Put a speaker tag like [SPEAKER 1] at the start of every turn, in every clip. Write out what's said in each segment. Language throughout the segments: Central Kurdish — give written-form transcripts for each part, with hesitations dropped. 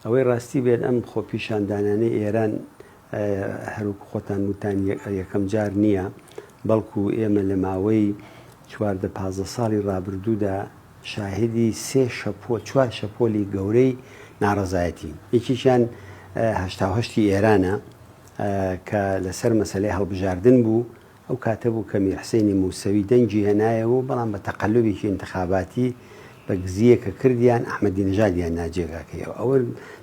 [SPEAKER 1] ئەوەی ڕاستی بێت ئەم خۆپیشاندانانەی ئێران هەروکو خۆتان وتان یەکەم جار نییە، بەڵکو ئێمە لە ماوەی 14-15 ساڵی ڕابردوودا شاهدی 4 شەپۆلی گەورەی ناڕەزایەتی. یەکیشیان 1970 ئێرانە کە لەسەر مەسەلەی هەڵبژاردن بوو. ئەو کاتە بوو کە میرحسینی موسەوی دەنگی هێنایەوە، بەڵام بە تەقەلبێکی انتخاباتی بە گزیە کە کردیان ئەحمەدی نژادیان ناجێگاکەیەوە. ئەوە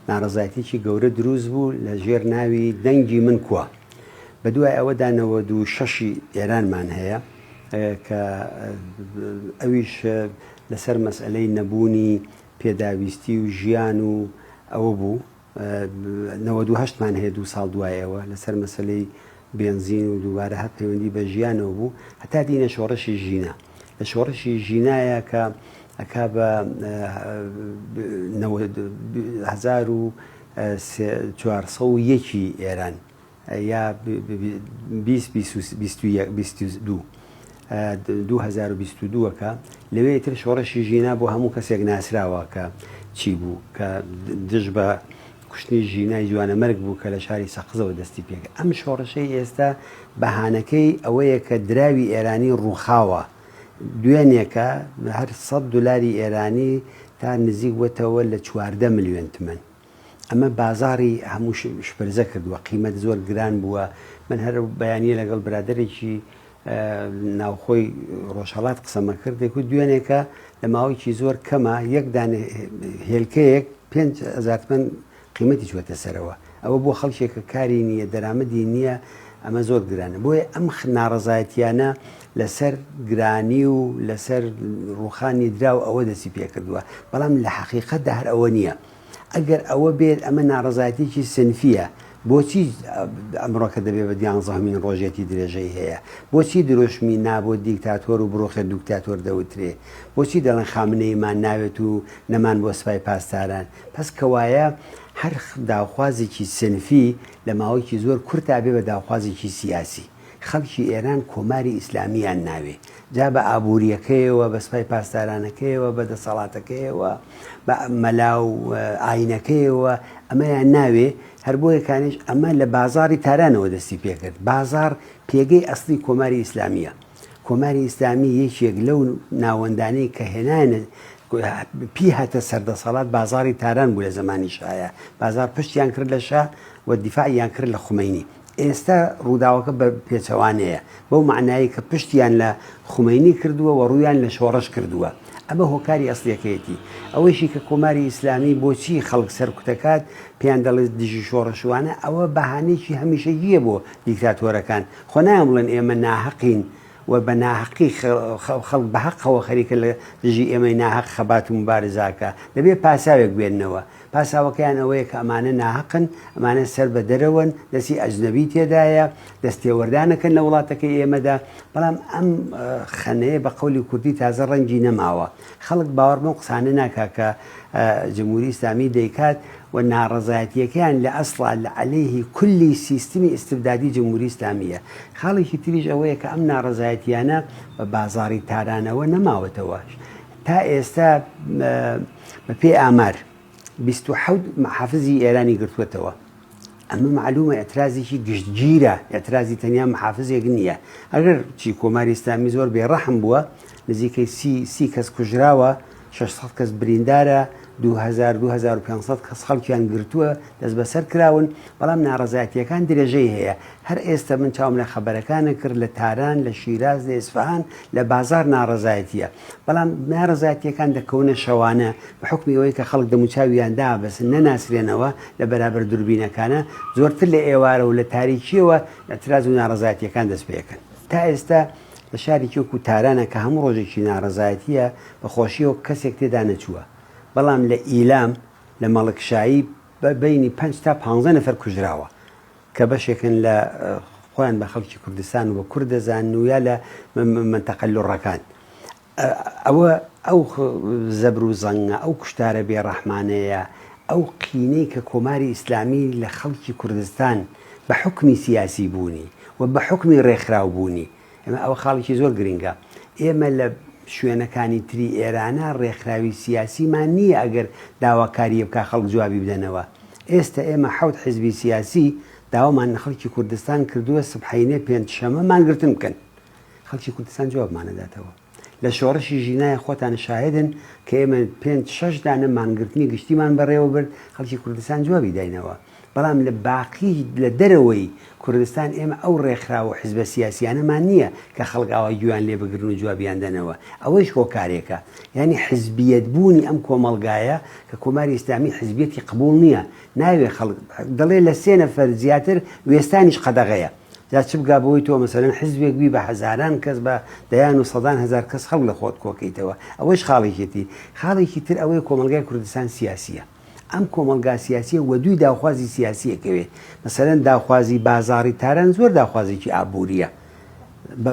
[SPEAKER 1] ناڕەزایەتێکی گەورە دروست بوو لە ژێر ناوی دەنگی من کووە. بە دوای ئەوەدا 96 ئێرانمان هەیە کە ئەویش لەسەر مەسئلەی نەبوونی پێداویستی و ژیان و ئەوە بوو. 98مان هەیە 2 ساڵ دوایەوە لەسەر مەسلەی بێنزین و دووبارە هەر پەیوەندی بە ژیانەوە بوو، هەتا دینە شۆڕشی ژینە. لە شۆڕشی ژینایە کە ئەکا بە 1401 ئێران یا 2022کە لەوێ تر شۆڕشی ژینا بۆ هەموو کەسێک ناسراوە کە چی بوو، کە دژ بە کوشتنی ژینای جوانە مەرگ بوو کە لە شاری سەقزەوە دەستی پێکە. ئەم شۆڕشەی ئێستا بەهانەکەی ئەوەیە کە دراوی ئێرانی ڕووخاوە، دوێنێکە هەر $100 ئێرانی تا نزیک وەتەوە لە 14 ملیۆن تمەن. ئەمە بازاری هەموو شپرزە کردووە، قیمەت زۆر گران بووە. من هەر بەیانیە لەگەڵ برادێکی ناوخۆی ڕۆژهەڵات قسەمە کردێک و دوێنێکە لە ماوەیەکی زۆر کەمە یەک دانە هێلکەیەک 5,000 تمەن قیمەتی چوەتە سەرەوە. ئەوە بۆ خەڵکێکە کاری نییە، دەرامەدی نییە، ئەمە زۆر گرانە. بۆیە ئەم ناڕەزایەتیانە لەسەر گرانی و لەسەر ڕوخانی دراو ئەوە دەستی پێ کردووە، بەڵام لە حەقیقەتدا هەر ئەوە نییە. ئەگەر ئەوە بێت ئەمە ناڕەزایەتێکی سنفیە، بۆچی ئەمڕۆکە دەبێت بە 11مین ڕۆژێتی درێژەی هەیە؟ بۆچی درۆشمی نابۆ دیکتاتۆر و بڕۆخێ دیکتاتۆر دەوترێ؟ بۆچی دەڵێن خامنەیمان ناوێت و نەمان بۆ سوپای پاسداران؟ پس کەوایە هەر داوخوازێکی سنفی لە ماوەیەکی زۆر کورتا بێ بە داوخوازێکی سیاسی. خەڵکی ئێران کۆماری ئیسلامیان ناوێ، جا بە ئابوووریەکەیەوە، بە سوپای پاسدارانەکەیەوە، بە دەسەڵاتەکەیەوە، بە مەلا و ئاینەکەیەوە، ئەمەیان ناوێ. هەر بۆ یەکانش ئەمە لە بازاری تارانەوە دەستی پێکرد. بازار پێگەی ئەسلی کۆماری ئیسلامیە. کۆماری ئیسلامی یەکێک لەو ناوەندانەی کە هێنانە پی هاتە سەردەسەڵات بازاری تاران بوو لە زمانی شایە. بازار پشتیان کرد لە شا و دیفاعیان کرد لە خومینی. ئێستا ڕووداوەکە بە پێچەوانەیە، بەو معنایی کە پشتیان لە خومینی کردووە و ڕوویان لە شۆڕش کردووە. ئەمە هۆکاری ئەسلیەکەیەتی. ئەوەیشی کە کۆماری ئیسلامی بۆچی خەڵک سەرکوتەکات پێیان دەڵێت دژی شۆڕشوانە، ئەوە بەهانەیەکی هەمیشەییە بۆ دیکتاتۆرەکان. خۆ نایان بڵێن ئێمە ناحەقین و بە ناحەقی خەڵک بە حەقەوە خەریکە لە دژی ئێمەی ناحەق خەبات و مبارزاکە. دەبێت پاساوێک بێننەوە. پاساوەکەیان ئەوەیە کە ئەمانە ناحەقن، ئەمانە سەر بە دەرەوەن، دەستی ئەجنەبی تێدایە، دەستێوەردانەکەن لە وڵاتەکەی ئێمەدا. بەڵام ئەم خەنەیە بە قەولی کوردی تازە ڕەنگی نەماوە. خەڵک باوەڕ بەم قسانە ناکا کە جمهوری ئیسلامی دەیکات و ناڕەزایەتیەکەیان لە ئەسڵا لە عەلەیهی کولی سیستمی ئیستبدادی جمهوری ئیسلامیە. خاڵێکی تریش ئەوەیە کە ئەم ناڕەزایەتیانە بە بازاری تارانەوە نەماوەتەوە. تا ئێستا بە پێی ئامار 27 محافزی ئێرانی گرتووەتەوە. ئەمە معلومە ئەترازێکی گشتگیرە، ئەترازی تەنیا محافزێک نییە. ئەگەر چی کۆماری ئیسلامی زۆر بێڕەحم بووە، نزیکەی 30 کەس کوژراوە، 600 کەس بریندارە، 2500 کەس خەڵکیان گرتووە، دەست بەسەر کراون. بەڵام ناڕەزایەتیەکان درێژەی هەیە. هەر ئێستا من چاوم لە خەبەرەکانە کرد لە تاران، لە شیراز، لە ئیسفەهان، لە بازار ناڕەزایەتیە. بەڵام ناڕەزایەتیەکان دەکەونە شەوانە بە حوکمی ئەوەی کە خەڵک دەموچاویان دابەسن نەناسرێنەوە لە بەرابەر دووربینەکانە، زۆرتر لە ئێوارە و لە تاریکیەوە ئەتراز و ناڕەزایەتیەکان دەست پێکەن. تا ئێستا لە شارێکی وەکو تارانە کە هەموو ڕۆژێکی ناڕەزایەتیە بەخۆشیەوە کەسێک تێدا نەچووە. بەڵام لە ئیلام لە مەڵکشایی بینی 5 تا 15 نەفەر کوژراوە کە بەشێکن لە خۆیان بە خەڵکی کوردستان و بە کوردەزان و یا لە منتەقە لوڕەکان. ئەوە ئەو زەبر و زەنگە، ئەو کوشتارە بێڕەحمانەیە، ئەو قینەی کە کۆماری ئیسلامی لە خەڵکی کوردستان بە حوکمی سیاسی بوونی و بە حوکمی ڕێکخراو بوونی. ئەمە ئەوە خاڵێکی زۆر گرنگە. ئێمە لە شوێنەکانی تری ئێرانە ڕێکخراوی سیاسیمان نییە ئەگەر داواکاریە بکە خەڵک جوابی بدەنەوە. ئێستا ئێمە 7 حیزبی سیاسی داوامان خەڵکی کوردستان کردووە سبحەینێ پێنجشەمە مانگرتن بکەن. خەڵکی کوردستان جوابمانەداتەوە. لە شۆڕشی ژینای خۆتان شاهدن کە ئێمە 5-6 دانە مانگرتنی گشتیمان بەڕێوە برد خەڵکی کوردستان جوابی داینەوە. بەڵام لە باقی لە دەرەوەی کوردستان ئێمە ئەو ڕێکخراوە حیزبە سیاسیانەمان نییە کە خەڵک ئاوای گویان لێ بگرن و جوابیان دەنەوە. ئەوەیش هۆکارێکە، یعنی حیزبیەت بوونی ئەم کۆمەڵگایە کە کۆماری ئیسلامی حیزبیەتی قبول نییە، ناوێ خەڵک دەڵێ لە 3 نەفەر زیاتر وێستانیش قەدەغەیە. جا چ بگا بەوەی تۆ مەسەلەن حیزبێک بی بە هەزاران کەس بە دەیان و سەدان هەزار کەس خەڵک لە خۆت کۆکەیتەوە. ئەوەش خاڵێکێتی. خاڵێکی تر ئەوەیە کۆمەلگای کوردستان سیاسیە. ئەم کۆمەلگا سیاسیە وە دوی داوخوازی سیاسیەکەوێ. مەسەلەن داخوازی بازاڕی تاران زۆر داخوازێکی ئابووریە.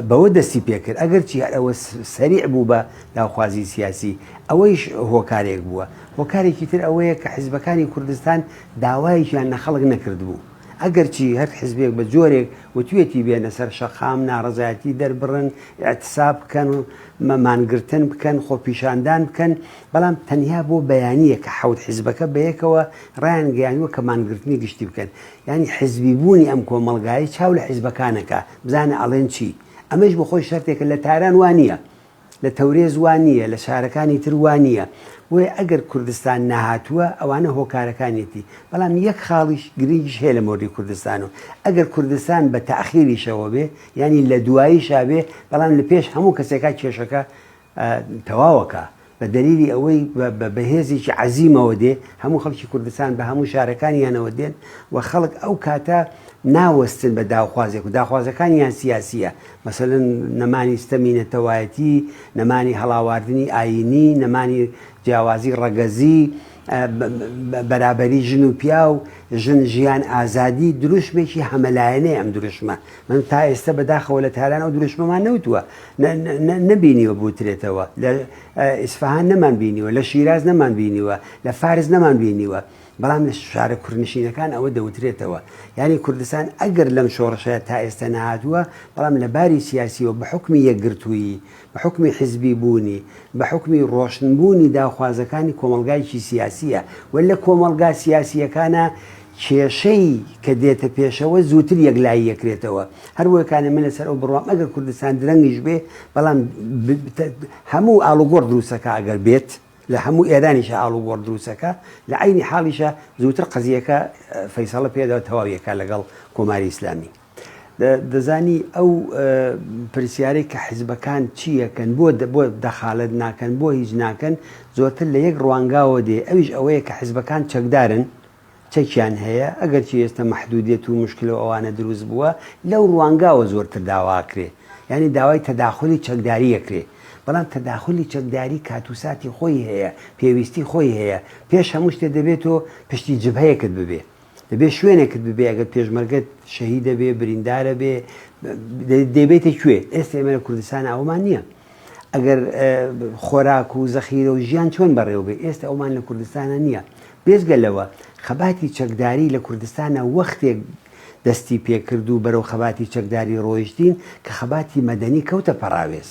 [SPEAKER 1] بەوە دەستی پێکرد ئەگەر چی ئەوە سەریع بوو بە داخوازی سیاسی ئەوەیش هۆکارێک بووە. هۆکارێکی تر ئەوەیە کە حیزبەکانی کوردستان داوایەکیان لە خەڵک نەکرد بوو. ئەگەر چی هەر حیزبێک بە جۆرێک وتوێتی بێنە سەر شەقام ناڕەزایەتی دەربڕن ئەتساب بکەن و مەمانگرتن بکەن خۆپیشاندان بکەن، بەڵام تەنیا بۆ بەیانیە کە 7 حیزبەکە بەیەکەوە ڕایان گەیانوە کە مانگرتنی گشتی بکەن. یعنی حیزبی بوونی ئەم کۆمەڵگایی چاو لە حیزبەکانەکە بزانە ئەڵێن چی. ئەمەش بە خۆی شەرتێکە لە تاران وانە، لە تەورێز وانە، لە شارەکانی تر وانە. بۆیە ئەگەر کوردستان نەهاتووە ئەوانە هۆکارەکانێتی. بەڵام یەک خاڵیش گرنگیش هەیە لە مۆردی کوردستانەوە. ئەگەر کوردستان بە تەخیریشەوە بێ، ینی لە دواییشا بێ، بەڵام لە پێش هەموو کەسێکا کێشەکە تەواوەکە بە دەلیلی ئەوەی بەهێزێکی عەزیمەوە دێ، هەموو خەڵکی کوردستان بە هەموو شارەکانیانەوە دێن و خەڵک ئەو کاتە ناوەستن بە داخوازێک و داخوازەکانیان سیاسیە. مەسەلەن نەمانی ستەمینەتەوایەتی، نەمانی هەڵاواردنی ئاینی، نەمانی جیاوازی ڕەگەزی، بەرابەری ژن و پیا و ژن ژیان ئازادی دروشمێکی هەمەلایەنەیە. ئەم دروشمە من تا ئێستا بەداخەوە لە تاران ئەو دروشمەمان نەوتووە، نەبینیوە بوترێتەوە، لە ئیسفەهان نەمان بینیوە، لە شیراز نەمان بینیوە، لە فارس نەمان بینیوە، بەڵام لە شارە کوردنشینەکان ئەوە دەوترێتەوە. یعنی کوردستان ئەگەر لەم شۆڕشەیە تا ئێستا نەهاتووە، بەڵام لە باری سیاسیەوە بە حکمی یەکگرتووی، بە حکمی حیزبی بوونی، بە حکمی ڕۆشنبوونی داخوازەکانی کۆمەلگایکی سیاسیە و لە کۆمەلگا سیاسیەکانە کێشەی کە دێتە پێشەوە زووتر یەکلایی یەکرێتەوە. هەروەکانە من لەسەر ئەو بڕوام ئەگەر کوردستان درەنگیش بێ، بەڵام هەموو ئاڵوگۆڕ دروستەکە ئەگەر بێت، لە هەموو ئێرانیشە ئاڵوگۆڕ دروستەکە، لە عینی حاڵیشە زووتر قەزیەکە فەیسەڵە پێدا تەواویەکە لەگەڵ کۆماری ئیسلامی. دەزانی ئەو پرسیارەی کە حیزبەکان چیەکەن، بۆ دەخالت ناکەن، بۆ هیچ ناکەن، زۆرتر لە یەک ڕوانگاوە دێ. ئەویش ئەوەیە کە حیزبەکان چەکدارن، چەکیان هەیە، ئەگەر چی ئێستا مەحدودیت و مشکل و ئەوانە دروست بووە، لەو ڕوانگاوە زۆرتر داواکرێ، یعنی داوای تەداخلی چەکداری یەکرێ. بەڵام تەداخلی چەکداری کاتوساتی خۆی هەیە، پێویستی خۆی هەیە. پێش هەموو شتێ دەبێت و پشتی جبهەیەکت ببێ، دەبێت شوێنێکت ببێ. ئەگەر پێشمەرگەت شەهید دەبێ، بریندارە بێ، دەبێتە کوێ. ئێستا ئێمە لە کوردستان ئەومان نییە. ئەگەر خۆراک و زەخیرە و ژیان چۆن بەڕێوە بێ، ئێستا ئەومان لە کوردستانە نییە. بێزگەلەوە خەباتی چەکداری لە کوردستانە وەختێک دەستی پێکرد و بەرەو خەباتی چەکداری ڕۆیشتین کە خەباتی مەدەنی کەوتە پەراوێز.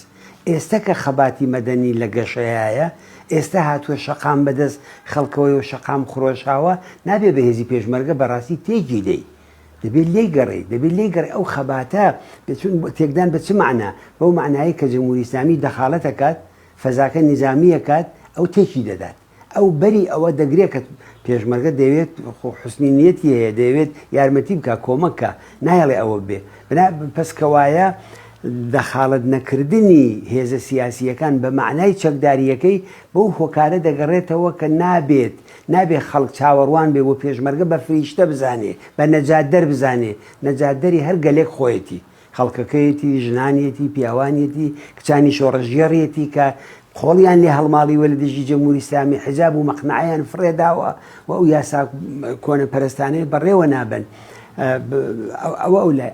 [SPEAKER 1] ئێستا کە خەباتی مەدەنی لە گەشەیە، ئێستا هاتووە شەقام بەدەست خەڵکەوەی و شەقام خڕۆشاوە، نابێ بەهێزی پێشمەرگە بەڕاستی تێکی دەی، دەبێت لێی گەڕێ، دەبێت لێی گەڕێ. ئەو خەباتە تێکدان بە چ معنە؟ بەو معنایی کە جمهوری ئیسلامی دەخالەتەکات، فەزاکە نیزامیەکات، ئەو تێکی دەدات. ئەو بەری ئەوە دەگرێت کە پێشمەرگە دەوێت حوسنی نیەتی هەیە، دەوێت یارمەتی بکە، کۆمەکە، نایڵێ ئەوە بێ. پەسکەوایە دەخالت نەکردنی هێزە سیاسیەکان بە معنای چەکداریەکەی بەو هۆکارە دەگەڕێتەوە کە نابێ خەڵک چاوەڕوان بێ بۆ پێشمەرگە بە فریشتە بزانێ، بە نەجاتدەر بزانێ. نەجاتدەری هەر گەلێک خۆیەتی، خەڵکەکەیەتی، ژنانیەتی، پیاوانیەتی، کچانی شۆڕەژێڕیەتی کە خۆڵیان لێ هەڵماڵیوە لە دژی جمهوری ئیسلامی، حیجاب و مەقنعیان فڕێداوە و ئەو یاسا کۆنە پەرستانەی بەڕێوە نابن.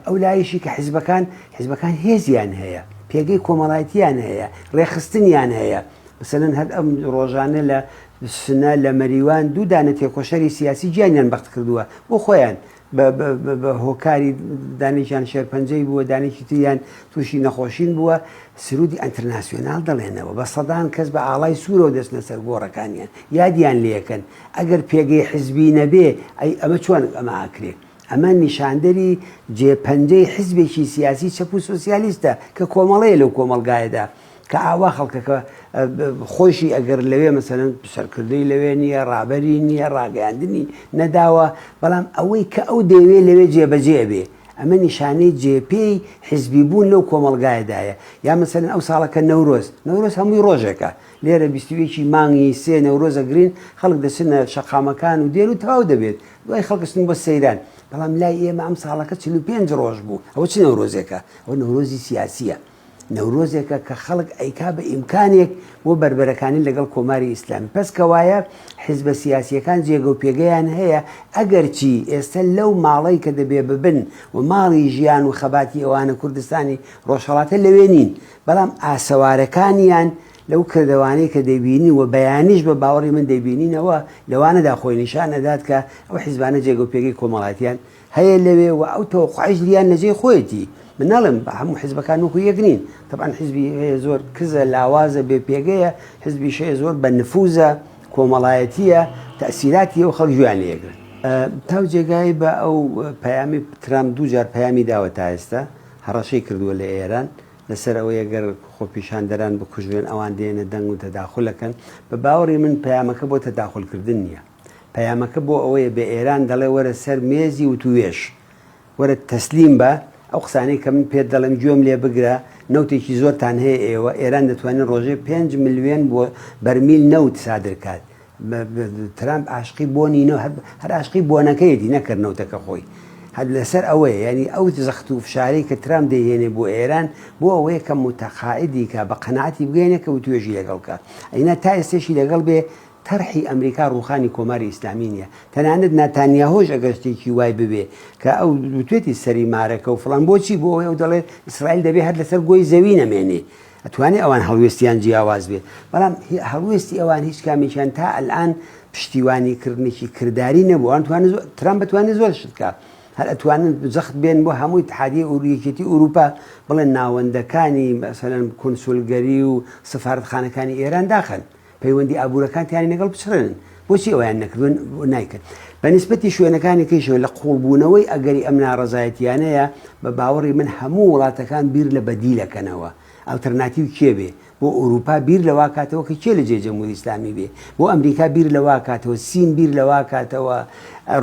[SPEAKER 1] ئەو لایشی کە حیزبەکان هێزیان هەیە، پێگەی کۆمەڵایەتیان هەیە، ڕێخستنیان هەیە. مەسەلەن هەر ئەم ڕۆژانە لە سنە لە مەریوان 2 دانە تێکۆشەری سیاسی گیانیان بەخت کردووە بۆ خۆیان، بە هۆکاری دانیشان شێرپەنجەی بووە، دانێکی تریان تووشی نەخۆشین بووە، سرودی ئەنتەرناسیۆنال دەڵێنەوە بە سەدان کەس بە ئاڵای سوورەوە دەستنە سەر گۆڕەکانیان یادیان لێکەن. ئەگەر پێگەی حیزبی نەبێ ئەمە چۆن ئەمە ئاکرێ؟ ئەمە نیشاندەری جێپەنجەی حیزبێکی سیاسی چەپ و سۆسیالیستە کە کۆمەڵەیە لەو کۆمەلگایەدا کە ئاوا خەڵکەکە خۆشی ئەگەر لەوێ مەسەرەن سەرکردەی لەوێ نییە، ڕابەری نییە، ڕاگەاندنی نەداوە، بەڵام ئەوەی کە ئەو دەوێ لەوێ جێبەجێ بێ ئەمە نیشانەی جێپێی حیزبی بوون لەو کۆمەلگایەدایە. یا مەسەرەن ئەو ساڵەکە نەورۆز هەمووی ڕۆژێکە، لێرە 21 مانگی سێ نەورۆزە گرین خەڵک دەچنە شەقامەکان و دێن و تەواو دەبێت، دوای خەڵکستن بۆ سەیران. بەڵام لای ئێمە ئەم ساڵەکە 45 ڕۆژ بوو. ئەوە چ نەورۆزێکە؟ ئەوە نەورۆزی سیاسیە، نەورۆزێکە کە خەڵک ئەیکا بە ئیمکانێک بۆ بربەرەکانی لەگەڵ کۆماری ئیسلامی. پس کەوایە حیزبە سیاسیەکان جێگە و پێگەیان هەیە، ئەگەر چی ئێستا لەو ماڵی کە دەبێ ببن و ماڵی ژیان و خەباتی ئەوانە کوردستانی ڕۆژهەڵاتە لەوێ نین، بەڵام ئاسەوارەکانیان لەو کردوانەی کە دەبینی و بەیانیش بە باوەڕی من دەبینینەوە لەوانەدا خۆی نیشان نەدات کە ئەو حیزبانە جێگە و پێگەی کۆمەڵاتیان هەیە لەوێ و ئەو تەوەقوعیش لیان لەجێی خۆیەتی. من ناڵم بە هەموو حیزبەکان وەکو یەک نین، طبعاً حیزبی هەیە زۆر کزە لاوازە بێ پێگەیە، حیزبیش هەیە زۆر بە نفوزە کۆمەڵایەتیە تەسیراتی ئەو خەڵک گوێیان لێگرن. تاو جێگای بە ئەو پەیامی ترامپ دوو جار پەیامی داوە تا ئێستا هەڕەشەی کردووە لە ئێران لەسەر ئەوەی ئەگەر خۆپیشاندەران بکوژێن ئەوان دێنە دەنگ و تەداخولەکەن. بە باوەڕی من پەیامەکە بۆ تەداخولکردن نییە، پەیامەکە بۆ ئەوەیە بە ئێران دەڵێ وەرە سەر مێزی و توێش وەرە تەسلیم بە ئەو قسانەی کە من پێت دەڵێم گوێم لێ بگرە، نەوتێکی زۆرتان هەیە ئێوە ئێران دەتوانێت ڕۆژێ 5 ملیۆن بۆ بەرمیل نەوت سادرکات. ترامپ عاشقی بۆنینەوە هەر عاشقی بۆنەکەیەتی نەکرد نەوتەکە خۆی، هەر لەسەر ئەوەیە ینی ئەو زەخت و فشاری کە ترامپ دەیهێنێ بۆ ئێران بۆ ئەوەیە کە متەقاعدی کە بە قەناعەتی بگەینە کە و توێژی لەگەڵ کە ئەینا تا ئێستێشی لەگەڵ بێ تەرحی ئەمریکا ڕوخانی کۆماری ئیسلامی نییە. تەنانەت ناتانیاهۆش ئەگەر شتێکی وای ببێ کە ئەو توێتی سەری مارەکە و فڵان بۆچی بۆ ئەوەی ئەو دەڵێ ئیسرائیل دەبێ هەر لەسەر گۆی زەوی نەمێنێ، ئەتوانێت ئەوان هەڵوێستیان جیاواز بێت، بەڵام هەڵوێستی ئەوان هیچ کامیشیان تا ئەلئان پشتیوانیکردنێکی کردداری نەبوو. ئەوان ترامپ بتوانێت زۆر شتکە هەر ئەتوانن زەخت بێن بۆ هەمووی اتحادیە یەکێتی ئوروپا بڵێن ناوەندەکانی مەسەلەن کۆنسولگەری و سەفارەتخانەکانی ئێران داخەن، پەیوەندی ئابوورەکانیان لەگەڵ بچڕێنن. بۆچی ئەویان نەکردوون نایکرد؟ بە نسبەتی شوێنەکانی کەیشەوە لە قوڵبوونەوەی ئەگەری ئەم ناڕەزایەتیانەیە بە باوەڕی من هەموو وڵاتەکان بیر لە بەدیلەکەنەوە. ئالتەرناتیو کێ بێ؟ بۆ ئوروپا بیر لەوا کاتەوە کە کێ لە جێ جەمهوری ئیسلامی بێ، بۆ ئەمریکا بیر لەوا کاتەوە، سین بیر لەوا کاتەوە،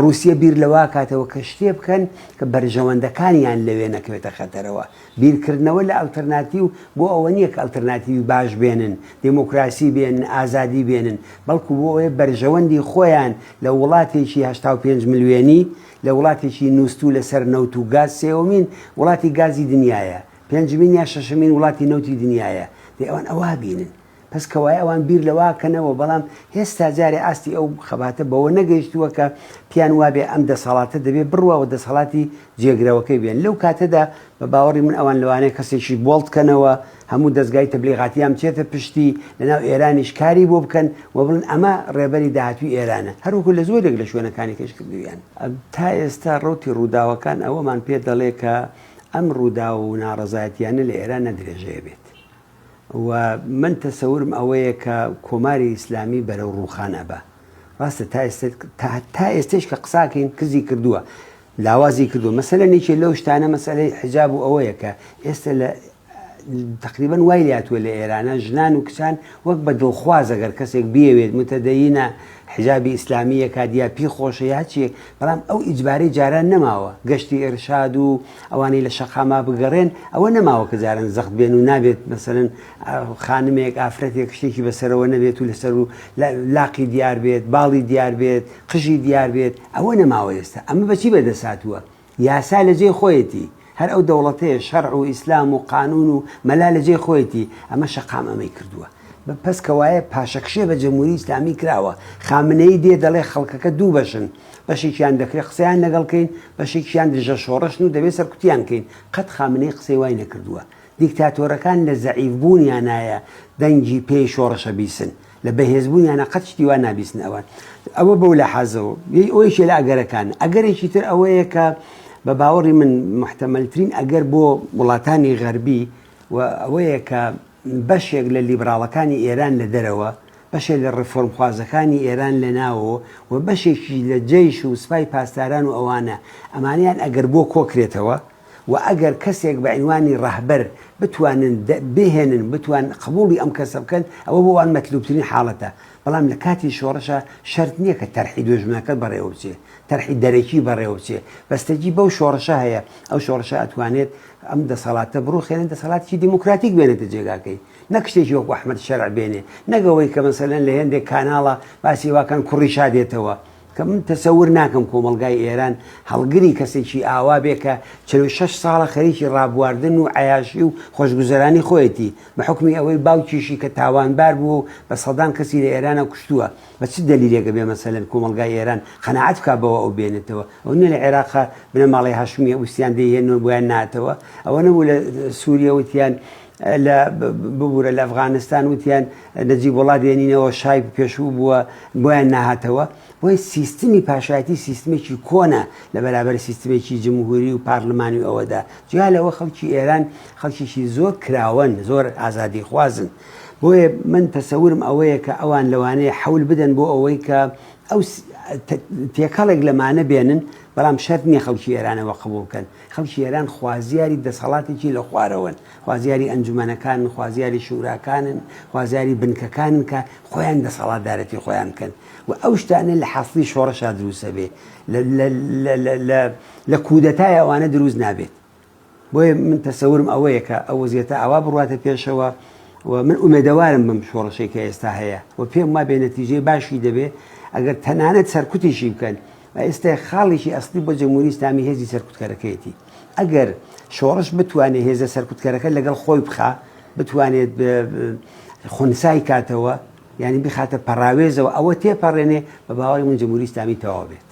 [SPEAKER 1] رووسیا بیر لەوا کاتەوە کە شتێ بکەن کە بەرژەوەندەکانیان لەوێ نەکەوێتە خەتەرەوە. بیرکردنەوە لە ئالتەرناتیو بۆ ئەوە نییە کە ئالتەرناتیوی باش بێنن، دموکراسی بێنن، ئازادی بێنن، بەڵکو بۆ ئەوەیە بەرژەوەندی خۆیان لە وڵاتێکی 85 ملیۆنی لە وڵاتێکی نووسوو لەسەر نەوت و گاز سێوەمین وڵاتی گازی دنیاە، پێنجمین یا شەشەمین وڵاتی نەوتی دنیاە، ئەوان ئەوە بینن. پس کەوایە ئەوان بیر لەواکەنەوە، بەڵام هێستا جارێ ئاستی ئەو خەباتە بەوە نەگەیشتووە کە پیان وابێ ئەم دەسەڵاتە دەبێت بڕواوە دەسەڵاتی جێگرەوەکەی بێن. لەو کاتەدا بە باوەڕی من ئەوان لەوانەیە کەسێکی بۆڵتکەنەوە، هەموو دەستگای تەبلیغاتیان بچێتە پشتی، لەناو ئێرانیش کاری بۆ بکەن و بڵن ئەمە ڕێبەری داهاتوی ئێرانە، هەروەکو لە زۆرێک لە شوێنەکانی کەش کردویان. تا ئێستا ڕوتی ڕووداوەکان ئەوەمان پێ دەڵێ کە ئەم ڕوودا و ناڕەزایەتیانە لە ئێران نەدرێژەیە بێت و من تەسەورم ئەوەیە کە کۆماری ئیسلامی بەرەو ڕووخانە بە ڕاستە تا ئێستش کە قساکەین کزی کردووە لاوازی کردووە. مەسەلە نێکی لەو شتانە مەسەلەی حجاب و ئەوەیە کە ئێستا لە تقریبان وای لاتووە لە ئێرانە ژنان و کچان وەک بە دڵخواز ئەگەر کەسێک بیەوێت متەدەینە حجابی ئیسلامیە کادیا پی خۆشە یا چیەک، بەڵام ئەو ئیجبارەی جاران نەماوە. گەشتی ئێرشاد و ئەوانەی لە شەقاما بگەڕێن ئەوە نەماوە کە جاران زەخت بێن و نابێت مەسەرەن خانمێک ئافرەتێک شتێکی بەسەرەوە نەبێت و لەسەر و لاقی دیار بێت، باڵی دیار بێت، قژی دیار بێت، ئەوە نەماوە ئێستا. ئەمە بەچی بەدەساتووە؟ یاسا لە جێ خۆیەتی، هەر ئەو دەوڵەتەیە شەرع و ئیسلام و قانون و مەلا لە جێ خۆیەتی، ئەمە شەقام ئەمەی کردووە. پس کەوایە پاشەکشێ بە جەمهوری ئیسلامی کراوە. خامنەی دێ دەڵێ خەڵکەکە دوو بەشن، بەشێکیان دەکرێت قسەیان لەگەڵکەین، بەشێکیان دژە شۆڕشن و دەبێت سەرکوتیان کەین. قەت خامنەی قسەی وای نەکردووە. دیکتاتۆرەکان لە زەعیفبوونیانایە دەنگی پێی شۆڕشە بیسن، لە بەهێزبوونیانە قەت شتیوان نابیستن ئەوە بەو لە حەزەوە ئەوەیشی لە ئەگەرەکان ئەگەرێکی تر ئەوەیە کە بە باوەڕی من محتەمەلترین ئەگەر بۆ وڵاتانی غەربی و ئەوەیە کە بەشێک لە لیبراڵەکانی ئێران لە دەرەوە بەشێک لە ڕێفۆرمخوازەکانی ئێران لە ناوەوە و بەشێکی لە جەیش و سوپای پاسداران و ئەوانە ئەمانیان ئەگەر بۆ کۆکرێتەوە و ئەگەر کەسێک بە عنوانی ڕەهبەر بتوانن بهێنن بتوان قبوڵی ئەم کەسە بکەن ئەوە بۆوان مەطلوبترین حاڵەتە بەڵام لە کاتی شۆڕشە شەرت نییە کە تەرحی دوێژمنەکە بەڕێوە بچێ تەرحی دەرەکی بەڕێوە بچێ بەستەجی بەو شۆڕشە هەیە ئەو شۆڕشە ئەتوانێت ئەم دەسەڵاتە بڕوخێنن دەسەڵاتی دیموکراتیک بێنێتە جێگاکەی نەک شتێکی وەکو ئەحمەد شەرع بێنێ نەگەوەی کە مەسەلەن لە هێندێک کاناڵە باسی واکەن کوڕی شادێتەوە کە من تەسەور ناکەم کۆمەلگای ئێران هەڵگری کەسێکی ئاوا بێ کە 46 ساڵە خەریکی ڕابواردن و عیاشی و خۆشگوزەرانی خۆیەتی بە حکمی ئەوەی باوکیشی کە تاوانبار بوو و بە سەدان کەسی لە ئێرانە کوشتووە بە چ دەلیلێکە بێ مەسەلەن کۆمەلگای ئێران قەناعەت بکا بەوە ئەو بێنێتەوە ئەو نە لە عێراقا بنە ماڵی هاشمیە وستیان دەیهێنەوە بۆیان ناتەوە ئەوە نەبوو لە سووریا وتیان لە ببوورە لە ئەفغانستان وتیان نەجیب وڵا دێنینەوە شای پێشوو بووە بۆیان ناهاتەوە بۆی سیستمی پاشایەتی سیستمێکی کۆنە لە بەرابەر سیستمێکی جمهوری و پارلمانی و ئەوەدا جیا لەوە خەڵکی ئێران خەڵکیشی زۆر کراوەن زۆر ئازادی خوازن بۆیە من تەسەورم ئەوەیە کە ئەوان لەوانەیە حەول بدەن بۆ ئەوەی کە ئەو تێکەڵێک لەمانە بێنن بەڵام شەرت نییە خەڵکی ئێرانەوە قبوڵ بکەن خەڵکی ئێران خوازیاری دەسەڵاتێکی لە خوارەوەن خوازیاری ئەنجومەنەکان خوازیاری شوراکانن خوازیاری بنکەکانن کە خۆیان دەسەڵاتدارەتی خۆیان بکەن و ئەو شتانە لە حەفڵی شۆڕەشا دروستە بێ لە کودەتای ئەوانە دروست نابێت بۆیە من تەسەورم ئەوەیە کە ئەو وەزیەتە ئاوا بڕاتە پێشەوە و من ئومێدەوارم بم شۆڕەشەی کە ئێستا هەیە و پێم وا بێ نەتیجەی باشی دەبێ ئەگەر تەنانەت سەرکوتیشی بکەن ئێستا خاڵێکی ئەسلی بۆ جمهوری ئیسلامی هێزی سەرکوتکەرەکەیەتی ئەگەر شۆڕش بتوانێت هێزە سەرکوتکەرەکە لەگەڵ خۆی بخا بتوانێت خونسای کاتەوە یعنی بخاتە پەراوێزەوە ئەوە تێپەڕێنێ بە باوەڕی من جمهوری ئیسلامی تەواو بێت